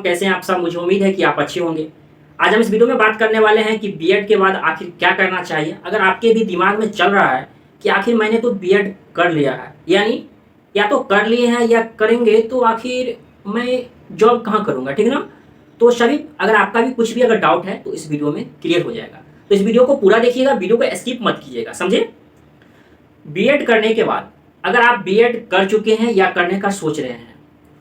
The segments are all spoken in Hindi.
कैसे हैं आप सब। मुझे उम्मीद है कि आप अच्छे होंगे। आज हम इस वीडियो में बात करने वाले हैं कि बीएड के बाद आखिर क्या करना चाहिए। अगर आपके भी दिमाग में चल रहा है कि आखिर मैंने तो बीएड कर लिया है, यानी या तो कर लिए हैं या करेंगे, तो आखिर मैं जॉब कहाँ करूँगा, ठीक ना। तो सभी अगर आपका भी कुछ भी अगर डाउट है तो इस वीडियो में क्लियर हो जाएगा। तो इस वीडियो को पूरा देखिएगा, वीडियो को स्किप मत कीजिएगा, समझे। बीएड करने के बाद अगर आप बीएड कर चुके हैं या करने का सोच रहे हैं,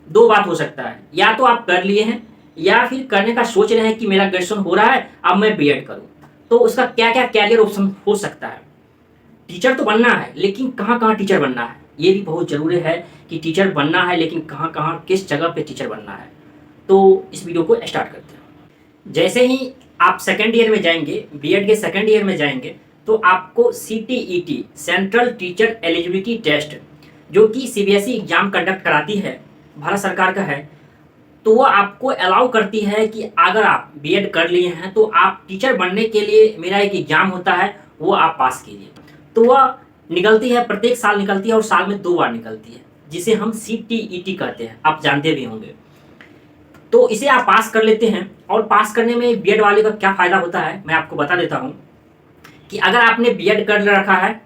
दो बात हो सकता है। या तो आप कर लिए हैं या फिर करने का सोच रहे हैं कि मेरा ग्रेजुएशन हो रहा है, अब मैं बीएड करूं। तो उसका क्या क्या कैरियर ऑप्शन हो सकता है। टीचर तो बनना है, लेकिन कहाँ कहाँ टीचर बनना है, ये भी बहुत जरूरी है कि टीचर बनना है, लेकिन कहाँ कहाँ किस जगह पे टीचर बनना है। तो इस वीडियो को स्टार्ट करते हैं। जैसे ही आप सेकेंड ईयर में जाएंगे, बीएड के सेकेंड ईयर में जाएंगे, तो आपको CTET central teacher eligibility test, जो कि सीबीएसई एग्जाम कंडक्ट कराती है, भारत सरकार का है, तो वो आपको अलाउ करती है कि अगर आप बीएड कर लिए हैं तो आप टीचर बनने के लिए मेरा एक एग्जाम होता है, वो आप पास कीजिए। तो वह निकलती है, प्रत्येक साल निकलती है और साल में 2 बार निकलती है, जिसे हम सीटीईटी कहते हैं, आप जानते भी होंगे। तो इसे आप पास कर लेते हैं। और पास करने में बीएड वाले का क्या फ़ायदा होता है मैं आपको बता देता हूँ कि अगर आपने बीएड कर रखा है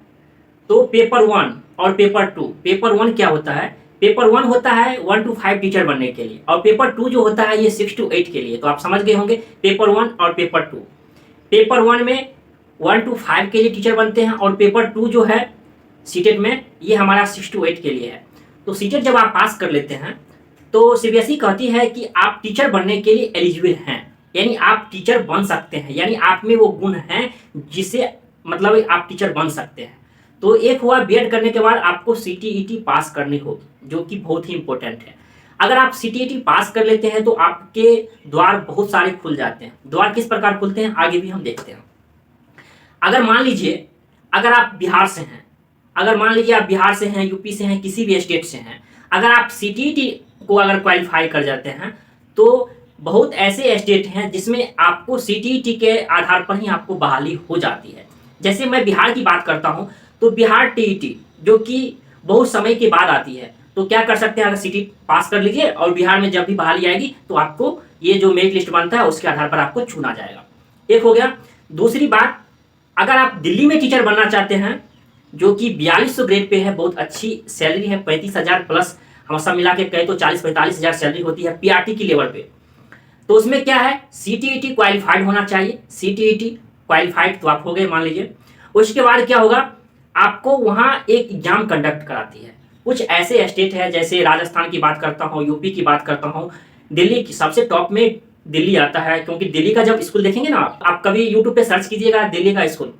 तो पेपर 1 और पेपर 2, पेपर 1 क्या होता है, पेपर 1 होता है 1 to 5 टीचर बनने के लिए, और पेपर 2 जो होता है ये 6 to 8 के लिए। तो आप समझ गए होंगे पेपर 1 और पेपर 2। पेपर 1 में 1 to 5 के लिए टीचर बनते हैं, और पेपर 2 जो है सीटेट में, ये हमारा 6 to 8 के लिए है। तो सीटेट जब आप पास कर लेते हैं तो सीबीएसई कहती है कि आप टीचर बनने के लिए एलिजिबल हैं, यानी आप टीचर बन सकते हैं, यानी आप में वो गुण हैं जिसे मतलब आप टीचर बन सकते हैं। तो एक हुआ बीएड करने के बाद आपको सीटीईटी पास करनी होगी, जो कि बहुत ही इंपॉर्टेंट है। अगर आप सीटीईटी पास कर लेते हैं तो आपके द्वार बहुत सारे खुल जाते हैं। द्वार किस प्रकार खुलते हैं आगे भी हम देखते हैं। अगर मान लीजिए अगर आप बिहार से हैं, अगर मान लीजिए आप बिहार से हैं, यूपी से हैं, किसी भी स्टेट से हैं, अगर आप सीटीईटी को अगर क्वालिफाई कर जाते हैं तो बहुत ऐसे स्टेट हैं जिसमें आपको सीटीईटी के आधार पर ही आपको बहाली हो जाती है। जैसे मैं बिहार की बात करता हूं, तो बिहार टीईटी जो कि बहुत समय के बाद आती है, तो क्या कर सकते हैं, अगर सीटी पास कर लीजिए और बिहार में जब भी बहाली आएगी तो आपको ये जो मेरिट लिस्ट बनता है उसके आधार पर आपको चुना जाएगा। एक हो गया। दूसरी बात, अगर आप दिल्ली में टीचर बनना चाहते हैं, जो कि 4200 ग्रेड पे है, बहुत अच्छी सैलरी है, 35,000 प्लस, हम सब मिला के कहें तो 40-45 हज़ार सैलरी होती है पीआरटी की लेवल पे। तो उसमें क्या है, सीटीईटी क्वालिफाइड होना चाहिए। सीटीईटी क्वालिफाइड तो आप हो गए मान लीजिए। उसके बाद क्या होगा, आपको वहां एक एग्जाम कंडक्ट कराती है। कुछ ऐसे स्टेट है, जैसे राजस्थान की बात करता हूँ, यूपी की बात करता हूँ, दिल्ली की सबसे टॉप में दिल्ली आता है, क्योंकि दिल्ली का जब स्कूल देखेंगे ना आप कभी यूट्यूब पे सर्च कीजिएगा दिल्ली का स्कूल,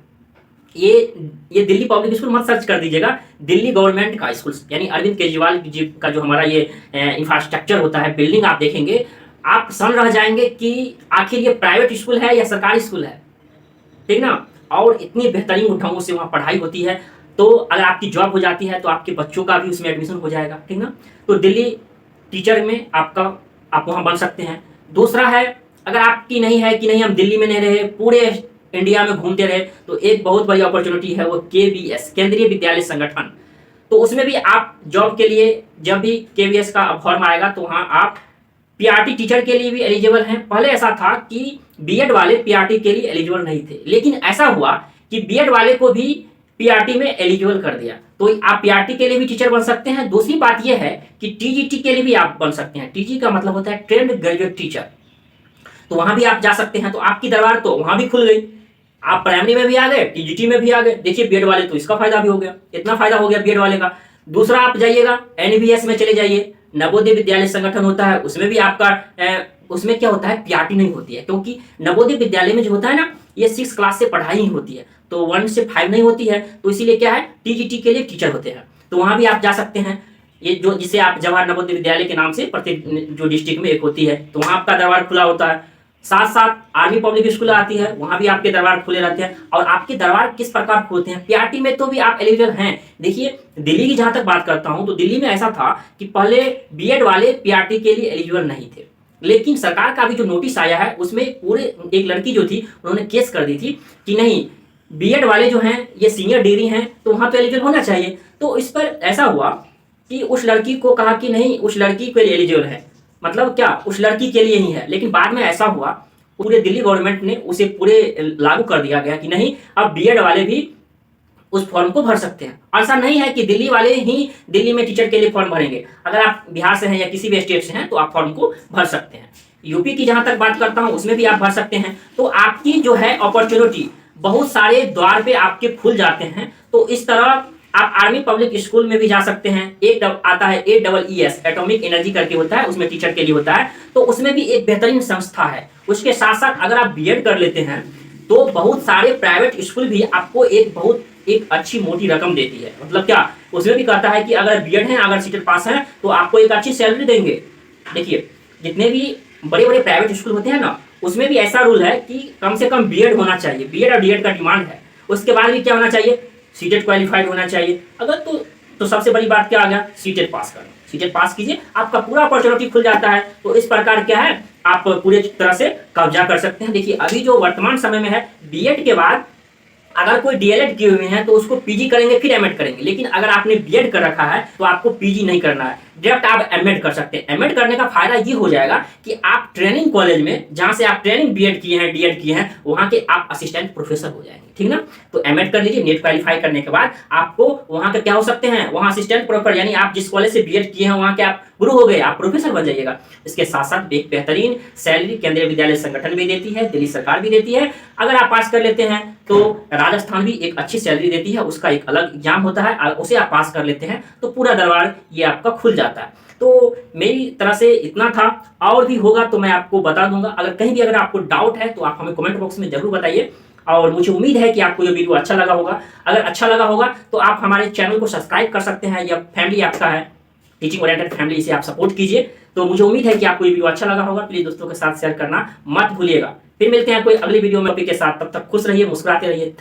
ये दिल्ली पब्लिक स्कूल मत सर्च कर दीजिएगा, दिल्ली गवर्नमेंट का स्कूल, यानी अरविंद केजरीवाल जी का जो हमारा ये इंफ्रास्ट्रक्चर होता है, बिल्डिंग आप देखेंगे, आप सन रह जाएंगे कि आखिर ये प्राइवेट स्कूल है या सरकारी स्कूल है, ठीक ना। और इतनी बेहतरीन ढंगों से वहाँ पढ़ाई होती है। तो अगर आपकी जॉब हो जाती है तो आपके बच्चों का भी उसमें एडमिशन हो जाएगा, ठीक ना। तो दिल्ली टीचर में आप वहाँ बन सकते हैं। दूसरा है, अगर आपकी नहीं है कि नहीं हम दिल्ली में नहीं रहे, पूरे इंडिया में घूमते रहे, तो एक बहुत बड़ी अपॉर्चुनिटी है वो केवीएस, केंद्रीय विद्यालय संगठन। तो उसमें भी आप जॉब के लिए, जब भी केवीएस का फॉर्म आएगा तो वहाँ आप पीआरटी टीचर के लिए भी एलिजिबल हैं। पहले ऐसा था कि बीएड वाले पीआरटी के लिए एलिजिबल नहीं थे, लेकिन ऐसा हुआ कि बीएड वाले को भी पीआरटी में एलिजिबल कर दिया, तो आप पीआरटी के लिए भी टीचर बन सकते हैं। दूसरी बात यह है कि टीजीटी के लिए भी आप बन सकते हैं। टीजी का मतलब होता है ट्रेंड ग्रेजुएट टीचर, तो वहां भी आप जा सकते हैं। तो आपकी दरबार तो वहां भी खुल गई, आप प्राइमरी में भी आ गए, टीजीटी में भी आ गए। देखिए बीएड वाले तो इसका फायदा भी हो गया, इतना फायदा हो गया बीएड वाले का। दूसरा, आप जाइएगा एनबीएस में चले जाइए, नवोदय विद्यालय संगठन होता है, उसमें भी आपका उसमें क्या होता है, पीआरटी नहीं होती है, क्योंकि नवोदय विद्यालय में जो होता है ना, ये 6 क्लास से पढ़ाई ही होती है, तो 1 से 5 नहीं होती है। तो इसीलिए क्या है, टीजीटी के लिए टीचर होते हैं, तो वहां भी आप जा सकते हैं। ये जो जिसे आप जवाहर नवोदय विद्यालय के नाम से प्रत्येक जो डिस्ट्रिक्ट में एक होती है, तो वहां आपका दरबार खुला होता है। साथ साथ आर्मी पब्लिक स्कूल आती है, वहां भी आपके दरबार खुले रहते हैं। और आपके दरबार किस प्रकार खुलते हैं, पीआरटी में तो भी आप एलिजिबल हैं। देखिए दिल्ली की जहां तक बात करता हूं, तो दिल्ली में ऐसा था कि पहले बीएड वाले पीआरटी के लिए एलिजिबल नहीं थे, लेकिन सरकार का भी जो नोटिस आया है उसमें पूरे एक लड़की जो थी उन्होंने केस कर दी थी कि नहीं, बीएड वाले जो हैं ये सीनियर डिग्री हैं, तो वहां तो एलिजिबल होना चाहिए। तो इस पर ऐसा हुआ कि उस लड़की को कहा कि नहीं, उस लड़की को एलिजिबल है, मतलब क्या उस लड़की के लिए ही है। लेकिन बाद में ऐसा हुआ, पूरे दिल्ली गवर्नमेंट ने उसे पूरे लागू कर दिया गया कि नहीं, अब बीएड वाले भी उस फॉर्म को भर सकते हैं। ऐसा नहीं है कि दिल्ली वाले ही दिल्ली में टीचर के लिए फॉर्म भरेंगे। अगर आप बिहार से हैं या किसी भी स्टेट से हैं तो आप फॉर्म को भर सकते हैं। यूपी की जहां तक बात करता हूं उसमें भी आप भर सकते हैं। तो आपकी जो है अपॉर्चुनिटी बहुत सारे द्वार पे आपके खुल जाते हैं। तो इस तरह आप आर्मी पब्लिक स्कूल में भी जा सकते हैं। एक आता है AEES, एटॉमिक एनर्जी करके होता है, उसमें टीचर के लिए होता है। तो उसमें भी एक बेहतरीन संस्था है। उसके साथ साथ अगर आप बीएड कर लेते हैं तो बहुत सारे प्राइवेट स्कूल भी आपको एक अच्छी मोटी रकम देती है। मतलब क्या, उसमें भी कहता है कि अगर बीएड है, अगर सीटेट पास है तो आपको एक अच्छी सैलरी देंगे। देखिए, जितने भी बड़े बड़े प्राइवेट स्कूल होते हैं ना, उसमें भी ऐसा रूल है कि कम से कम बीएड होना चाहिए। बीएड और डीएड का डिमांड है। उसके बाद भी क्या होना चाहिए, सीटेट क्वालिफाइड होना चाहिए। अगर तो सबसे बड़ी बात क्या आ गया, सीटेट पास करना। सीटेट पास कीजिए, आपका पूरा अपॉर्चुनिटी खुल जाता है। तो इस प्रकार क्या है, आप पूरे तरह से कब्जा कर सकते हैं। देखिए, अभी जो वर्तमान समय में है, बीएड के बाद अगर कोई डीएलएड किए हुए हैं तो उसको पीजी करेंगे, फिर एमएड करेंगे। लेकिन अगर आपने बीएड कर रखा है तो आपको पीजी नहीं करना है, डायरेक्ट आप एमएड कर सकते हैं। एमएड करने का फायदा ये हो जाएगा कि आप ट्रेनिंग कॉलेज में, जहां से आप ट्रेनिंग बीएड किए हैं, डीएड किए हैं, वहां के आप असिस्टेंट प्रोफेसर हो जाएंगे। ठीक ना। तो एमएड कर लीजिए। नेट क्वालिफाई करने के बाद आपको वहां के क्या हो सकते हैं, वहां असिस्टेंट प्रोफेसर, यानी आप जिस कॉलेज से बीएड किए हैं वहां के आप गुरु हो गए, आप प्रोफेसर बन जाइएगा। इसके साथ साथ एक बेहतरीन सैलरी केंद्रीय विद्यालय संगठन भी देती है, दिल्ली सरकार भी देती है। अगर आप पास कर लेते हैं तो राजस्थान भी एक अच्छी सैलरी देती है, उसका एक अलग एग्जाम होता है, उसे आप पास कर लेते हैं तो पूरा दरबार ये आपका खुल जाता है। तो मेरी तरह से इतना था, और भी होगा तो मैं आपको बता दूंगा। अगर कहीं भी अगर आपको डाउट है तो आप हमें कमेंट बॉक्स में जरूर बताइए। और मुझे उम्मीद है कि आपको ये वीडियो अच्छा लगा होगा। अगर अच्छा लगा होगा तो आप हमारे चैनल को सब्सक्राइब कर सकते हैं, या फैमिली आपका है टीचिंग ओरिएंटेड फैमिली, इसे आप सपोर्ट कीजिए। तो मुझे उम्मीद है कि आपको ये वीडियो अच्छा लगा होगा। प्लीज दोस्तों के साथ शेयर करना मत भूलिएगा। फिर मिलते हैं कोई अगली वीडियो में टॉपिक के साथ। तब तक खुश रहिए, मुस्कुराते रहिए।